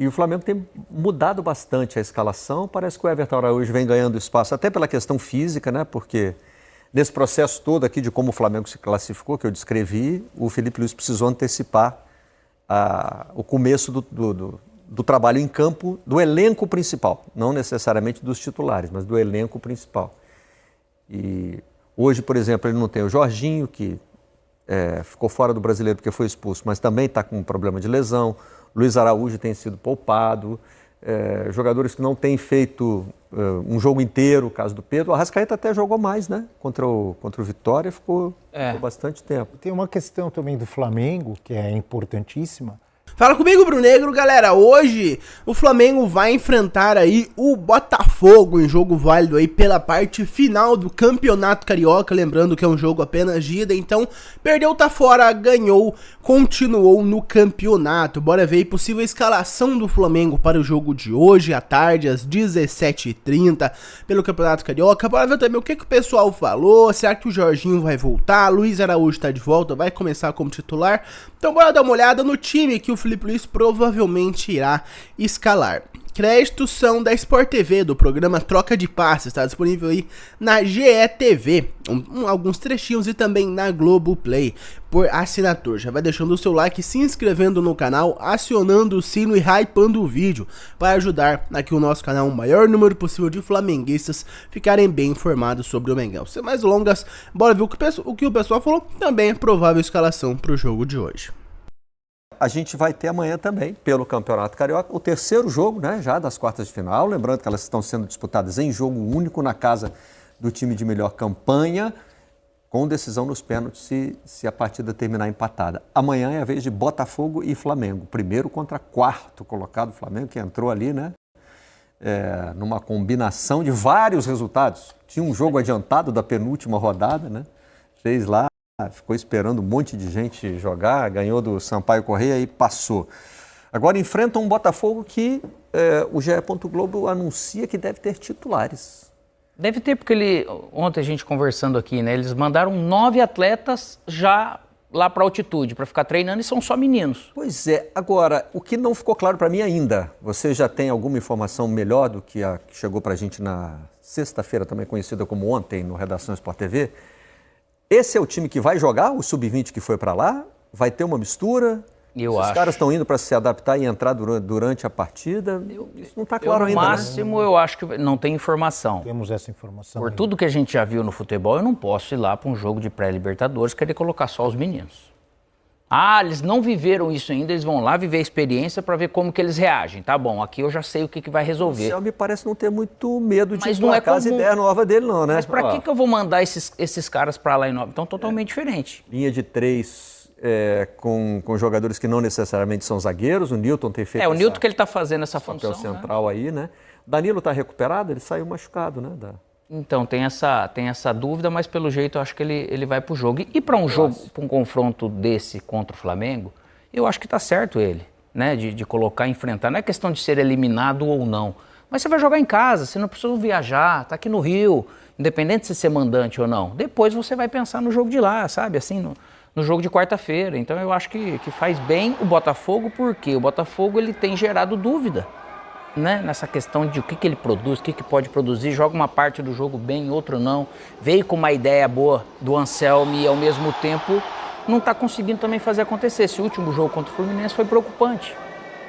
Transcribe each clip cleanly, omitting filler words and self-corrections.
E o Flamengo tem mudado bastante a escalação. Parece que o Everton Araújo vem ganhando espaço, até pela questão física, né? Porque nesse processo todo aqui de como o Flamengo se classificou, que eu descrevi, o Felipe Luiz precisou antecipar o começo do trabalho em campo do elenco principal. Não necessariamente dos titulares, mas do elenco principal. E hoje, por exemplo, ele não tem o Jorginho, que ficou fora do Brasileiro porque foi expulso, mas também está com um problema de lesão. Luiz Araújo tem sido poupado. Jogadores que não têm feito um jogo inteiro, o caso do Pedro. O Arrascaeta até jogou mais, né? Contra o Vitória, ficou bastante tempo. Tem uma questão também do Flamengo, que é importantíssima. Fala comigo, Brunegro, galera. Hoje o Flamengo vai enfrentar aí o Botafogo em jogo válido aí pela parte final do Campeonato Carioca. Lembrando que é um jogo apenas de ida, então perdeu, tá fora, ganhou, continuou no campeonato. Bora ver a possível escalação do Flamengo para o jogo de hoje, à tarde, às 17h30, pelo Campeonato Carioca. Bora ver também o que o pessoal falou. Será que o Jorginho vai voltar? Luiz Araújo tá de volta, vai começar como titular? Então bora dar uma olhada no time que o Felipe Luiz provavelmente irá escalar. Créditos são da Sport TV, do programa Troca de Passes, está disponível aí na GETV, alguns trechinhos e também na Globoplay, por assinatura. Já vai deixando o seu like, se inscrevendo no canal, acionando o sino e hypando o vídeo, para ajudar aqui o nosso canal, o maior número possível de flamenguistas ficarem bem informados sobre o Mengão. Sem mais longas, bora ver o que o pessoal falou, também é provável escalação para o jogo de hoje. A gente vai ter amanhã também, pelo Campeonato Carioca, o terceiro jogo, né, já das quartas de final. Lembrando que elas estão sendo disputadas em jogo único na casa do time de melhor campanha, com decisão nos pênaltis se a partida terminar empatada. Amanhã é a vez de Botafogo e Flamengo. Primeiro contra quarto colocado, Flamengo, que entrou ali, né, numa combinação de vários resultados. Tinha um jogo adiantado da penúltima rodada, né, fez lá. Ficou esperando um monte de gente jogar, ganhou do Sampaio Corrêa e passou. Agora enfrenta um Botafogo que o GE. Globo anuncia que deve ter titulares. Deve ter, porque ontem a gente conversando aqui, né? Eles mandaram 9 atletas já lá para altitude, para ficar treinando, e são só meninos. Pois é. Agora, o que não ficou claro para mim ainda, você já tem alguma informação melhor do que a que chegou para a gente na sexta-feira, também conhecida como ontem, no Redação Sport TV? Esse é o time que vai jogar, o Sub-20 que foi para lá? Vai ter uma mistura? Os caras estão indo para se adaptar e entrar durante a partida? Isso não está claro ainda. No máximo, né? Eu acho que não tem informação. Temos essa informação. Por tudo que a gente já viu no futebol, eu não posso ir lá para um jogo de pré-Libertadores querer colocar só os meninos. Eles não viveram isso ainda, eles vão lá viver a experiência para ver como que eles reagem. Tá bom, aqui eu já sei o que vai resolver. O Céu me parece não ter muito medo de colocar as ideias novas dele, não, né? Mas para que eu vou mandar esses caras para lá em Nova? Então, totalmente diferente. Linha de 3 com jogadores que não necessariamente são zagueiros. O Nilton tem feito o Nilton que ele está fazendo essa função. Papel central, né? Aí, né? Danilo está recuperado, ele saiu machucado, né? Então, tem essa dúvida, mas pelo jeito eu acho que ele vai pro jogo. E para um jogo, para um confronto desse contra o Flamengo, eu acho que tá certo ele, né? De colocar, enfrentar. Não é questão de ser eliminado ou não. Mas você vai jogar em casa, você não precisa viajar, tá aqui no Rio, independente de ser mandante ou não. Depois você vai pensar no jogo de lá, sabe? Assim, no jogo de quarta-feira. Então eu acho que faz bem o Botafogo, porque o Botafogo ele tem gerado dúvida, né, nessa questão de o que ele produz, o que pode produzir, joga uma parte do jogo bem, outro não, veio com uma ideia boa do Anselmo e ao mesmo tempo não está conseguindo também fazer acontecer. Esse último jogo contra o Fluminense foi preocupante.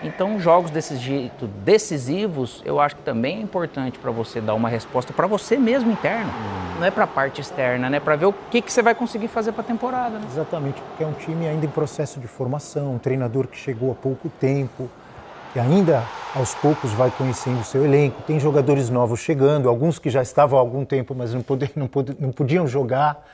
Então jogos desse jeito, decisivos, eu acho que também é importante para você dar uma resposta para você mesmo interno, não é para a parte externa, né, para ver o que você vai conseguir fazer para a temporada. Né? Exatamente, porque é um time ainda em processo de formação, um treinador que chegou há pouco tempo, que ainda aos poucos vai conhecendo o seu elenco, tem jogadores novos chegando, alguns que já estavam há algum tempo, mas não podiam jogar.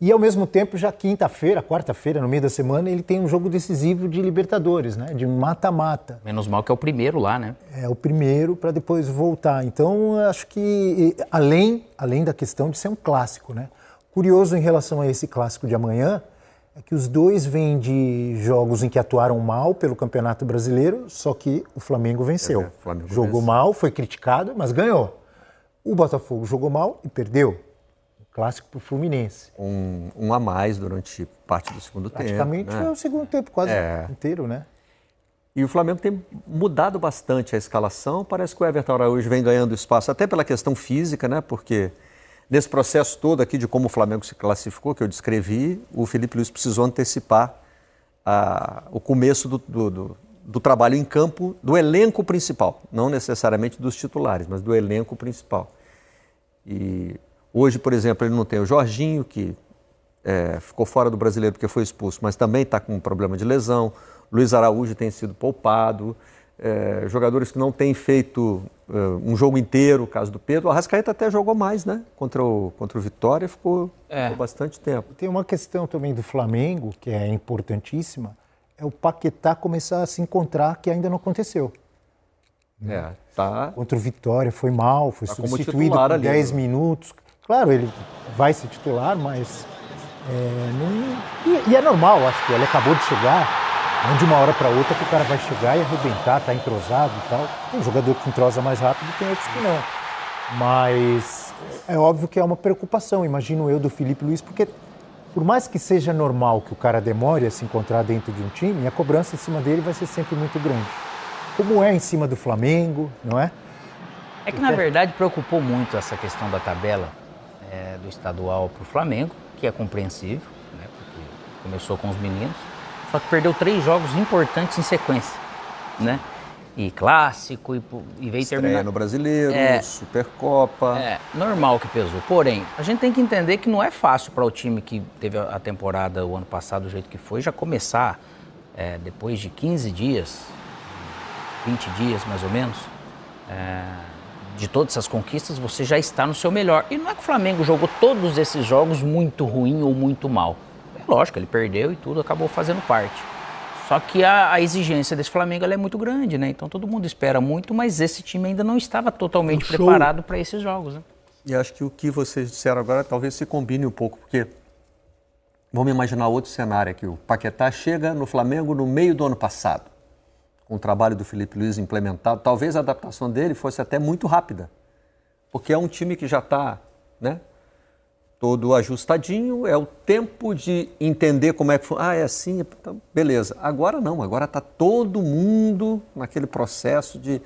E ao mesmo tempo, já quinta-feira, quarta-feira, no meio da semana, ele tem um jogo decisivo de Libertadores, né? De mata-mata. Menos mal que é o primeiro lá, né? É o primeiro para depois voltar. Então, acho que além da questão de ser um clássico, né? Curioso em relação a esse clássico de amanhã, é que os dois vêm de jogos em que atuaram mal pelo Campeonato Brasileiro, só que o Flamengo venceu. Jogou mal, foi criticado, mas ganhou. O Botafogo jogou mal e perdeu. Clássico para o Fluminense. Um a mais durante parte do segundo tempo. Praticamente foi o segundo tempo, quase inteiro, né? E o Flamengo tem mudado bastante a escalação. Parece que o Everton Araújo vem ganhando espaço, até pela questão física, né? Porque nesse processo todo aqui de como o Flamengo se classificou, que eu descrevi, o Filipe Luís precisou antecipar o começo do trabalho em campo do elenco principal. Não necessariamente dos titulares, mas do elenco principal. E hoje, por exemplo, ele não tem o Jorginho, que ficou fora do Brasileiro porque foi expulso, mas também está com um problema de lesão. Luiz Araújo tem sido poupado. Jogadores que não têm feito um jogo inteiro, o caso do Pedro. O Arrascaeta até jogou mais, né? Contra o Vitória, ficou bastante tempo. Tem uma questão também do Flamengo, que é importantíssima, é o Paquetá começar a se encontrar, que ainda não aconteceu. Tá. Contra o Vitória foi mal, foi substituído por 10 minutos. Claro, ele vai ser titular, mas e é normal, acho que ele acabou de chegar. Não de uma hora para outra que o cara vai chegar e arrebentar, tá entrosado e tal. Tem jogador que entrosa mais rápido, tem outros que não. Mas é óbvio que é uma preocupação, imagino eu, do Filipe Luís, porque por mais que seja normal que o cara demore a se encontrar dentro de um time, a cobrança em cima dele vai ser sempre muito grande. Como é em cima do Flamengo, não é? É que, na verdade, preocupou muito essa questão da tabela do estadual para o Flamengo, que é compreensível, né, porque começou com os meninos. Só que perdeu 3 jogos importantes em sequência, né? E clássico, e veio terminar... no Brasileiro, Supercopa... normal que pesou. Porém, a gente tem que entender que não é fácil para o time que teve a temporada o ano passado do jeito que foi, já começar depois de 15 dias, 20 dias mais ou menos, de todas essas conquistas, você já está no seu melhor. E não é que o Flamengo jogou todos esses jogos muito ruim ou muito mal. Lógico, ele perdeu e tudo, acabou fazendo parte. Só que a exigência desse Flamengo ela é muito grande, né? Então todo mundo espera muito, mas esse time ainda não estava totalmente preparado para esses jogos, né? E acho que o que vocês disseram agora talvez se combine um pouco, porque vamos imaginar outro cenário aqui. O Paquetá chega no Flamengo no meio do ano passado, com o trabalho do Filipe Luís implementado. Talvez a adaptação dele fosse até muito rápida, porque é um time que já está, né? Todo ajustadinho, é o tempo de entender como é que funciona. É assim, então, beleza. Agora não, agora está todo mundo naquele processo de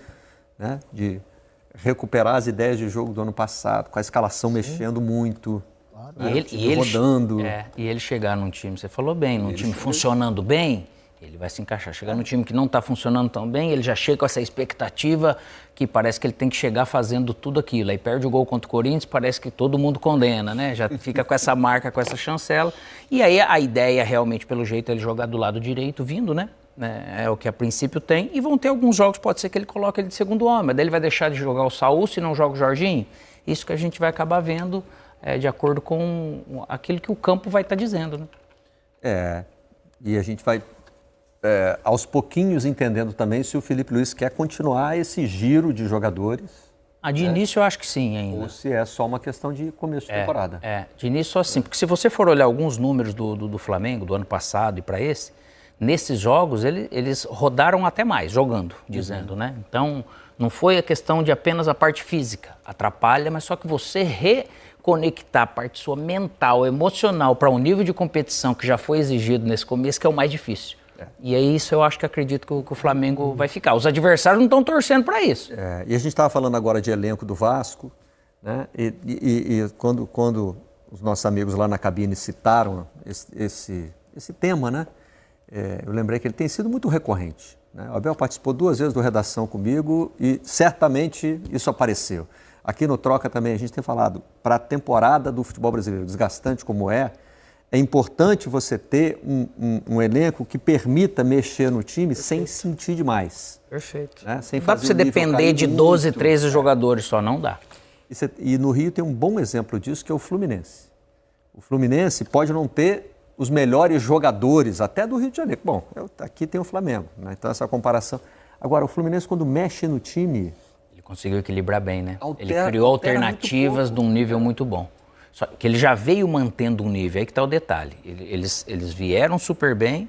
recuperar as ideias de jogo do ano passado, com a escalação mexendo muito, rodando. E ele chegar num time, você falou bem, num time funcionando bem, ele vai se encaixar. Chegar num time que não está funcionando tão bem, ele já chega com essa expectativa que parece que ele tem que chegar fazendo tudo aquilo. Aí perde o gol contra o Corinthians, parece que todo mundo condena, né? Já fica com essa marca, com essa chancela. E aí a ideia realmente, pelo jeito, é ele jogar do lado direito, vindo, né? É o que a princípio tem. E vão ter alguns jogos, pode ser que ele coloque ele de segundo homem. Daí ele vai deixar de jogar o Saúl se não joga o Jorginho. Isso que a gente vai acabar vendo de acordo com aquilo que o campo vai estar dizendo, né? E a gente vai... aos pouquinhos entendendo também se o Filipe Luís quer continuar esse giro de jogadores. De início eu acho que sim ainda. Ou se é só uma questão de começo de temporada. De início só assim, porque se você for olhar alguns números do Flamengo, do ano passado e para esse, nesses jogos eles rodaram até mais, jogando, dizendo, né? Então não foi a questão de apenas a parte física, atrapalha, mas só que você reconectar a parte sua mental, emocional para um nível de competição que já foi exigido nesse começo, que é o mais difícil. E é isso eu acho que acredito que o Flamengo vai ficar. Os adversários não estão torcendo para isso. E a gente estava falando agora de elenco do Vasco, né? E quando os nossos amigos lá na cabine citaram esse tema, né? Eu lembrei que ele tem sido muito recorrente, né? O Abel participou 2 vezes do Redação comigo e certamente isso apareceu. Aqui no Troca também a gente tem falado, para a temporada do futebol brasileiro, desgastante como é importante você ter um elenco que permita mexer no time sem sentir demais. Perfeito. Né? Sem não dá para você depender de 12, 13 jogadores só, não dá. E no Rio tem um bom exemplo disso, que é o Fluminense. O Fluminense pode não ter os melhores jogadores, até do Rio de Janeiro. Bom, aqui tem o Flamengo, né? Então essa comparação. Agora, o Fluminense, quando mexe no time... Ele conseguiu equilibrar bem, né? Ele criou alternativas de um nível muito bom. Só que ele já veio mantendo um nível, aí que está o detalhe. Eles vieram super bem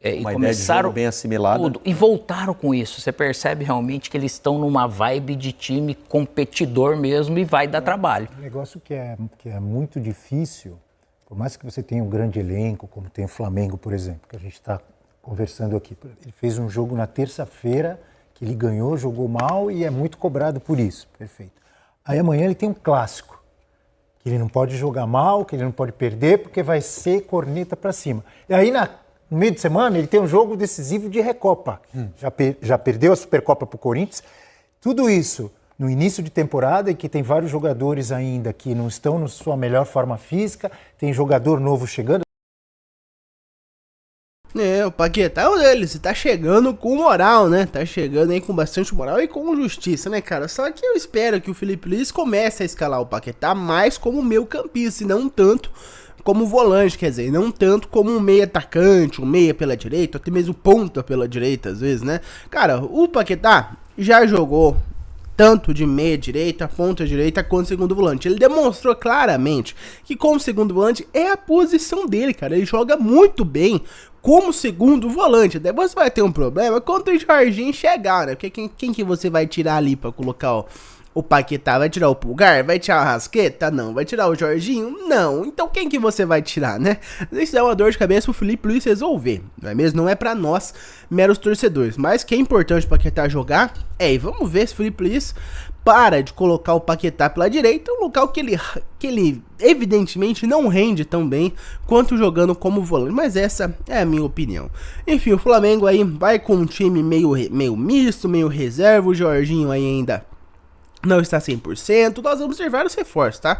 e começaram bem assimilada. Tudo, e voltaram com isso. Você percebe realmente que eles estão numa vibe de time competidor mesmo e vai dar trabalho. Um negócio que é muito difícil, por mais que você tenha um grande elenco, como tem o Flamengo, por exemplo, que a gente está conversando aqui. Ele fez um jogo na terça-feira que ele ganhou, jogou mal e é muito cobrado por isso. Perfeito. Aí amanhã ele tem um clássico, que ele não pode jogar mal, que ele não pode perder, porque vai ser corneta para cima. E aí no meio de semana ele tem um jogo decisivo de Recopa. Já perdeu a Supercopa para o Corinthians. Tudo isso no início de temporada, e que tem vários jogadores ainda que não estão na sua melhor forma física, tem jogador novo chegando. O Paquetá é um deles, tá chegando com moral, né? Tá chegando aí com bastante moral e com justiça, né, cara? Só que eu espero que o Felipe Luiz comece a escalar o Paquetá mais como meio campista e não tanto como volante, quer dizer, não tanto como um meia atacante, um meia pela direita, até mesmo ponta pela direita, às vezes, né? Cara, o Paquetá já jogou tanto de meia direita, ponta direita, quanto segundo volante. Ele demonstrou claramente que como segundo volante é a posição dele, cara. Ele joga muito bem como segundo volante. Depois você vai ter um problema quando o Jorginho chegar, né? Porque quem que você vai tirar ali pra colocar o Paquetá? Vai tirar o Pulgar? Vai tirar a Rasqueta? Não. Vai tirar o Jorginho? Não. Então quem que você vai tirar, né? Isso é uma dor de cabeça pro Felipe Luiz resolver, não é mesmo? Não é pra nós, meros torcedores. Mas que é importante o Paquetá jogar e vamos ver se o Felipe Luiz para de colocar o Paquetá pela direita, um local que ele evidentemente não rende tão bem quanto jogando como volante, mas essa é a minha opinião. Enfim, o Flamengo aí vai com um time meio misto, meio reserva, o Jorginho aí ainda não está 100%, nós vamos ter vários reforços, tá?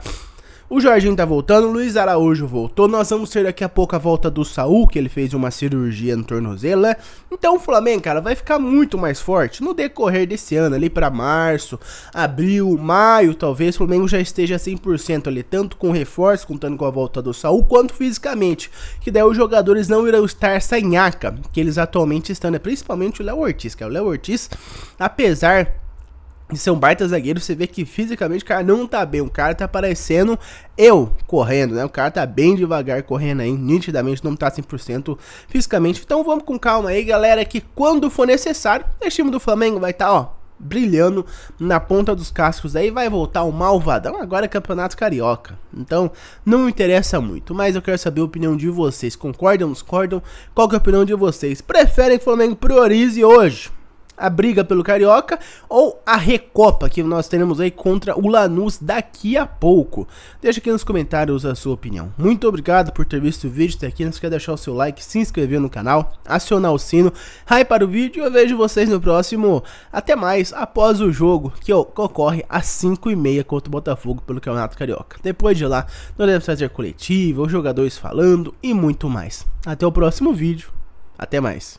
O Jorginho tá voltando, o Luiz Araújo voltou, nós vamos ter daqui a pouco a volta do Saul, que ele fez uma cirurgia no tornozelo, né? Então o Flamengo, cara, vai ficar muito mais forte no decorrer desse ano, ali pra março, abril, maio, talvez o Flamengo já esteja 100% ali, tanto com reforço, contando com a volta do Saul, quanto fisicamente, que daí os jogadores não irão estar sem nhaca, que eles atualmente estão, né? Principalmente o Léo Ortiz, cara, o Léo Ortiz, apesar de ser um baita zagueiro, você vê que fisicamente o cara não tá bem, o cara tá parecendo eu correndo, né? O cara tá bem devagar correndo aí, nitidamente não tá 100% fisicamente. Então vamos com calma aí, galera, que quando for necessário, esse time do Flamengo vai estar, ó, brilhando na ponta dos cascos aí, vai voltar o malvadão, agora é Campeonato Carioca. Então não me interessa muito, mas eu quero saber a opinião de vocês. Concordam, discordam? Qual que é a opinião de vocês? Preferem que o Flamengo priorize hoje a briga pelo Carioca ou a Recopa que nós teremos aí contra o Lanús daqui a pouco? Deixa aqui nos comentários a sua opinião. Muito obrigado por ter visto o vídeo até aqui. Não esqueça de deixar o seu like, se inscrever no canal, acionar o sino, hypar o vídeo. Eu vejo vocês no próximo. Até mais, após o jogo que ocorre às 5h30 contra o Botafogo pelo Campeonato Carioca. Depois de lá, nós devemos fazer coletiva, os jogadores falando e muito mais. Até o próximo vídeo. Até mais.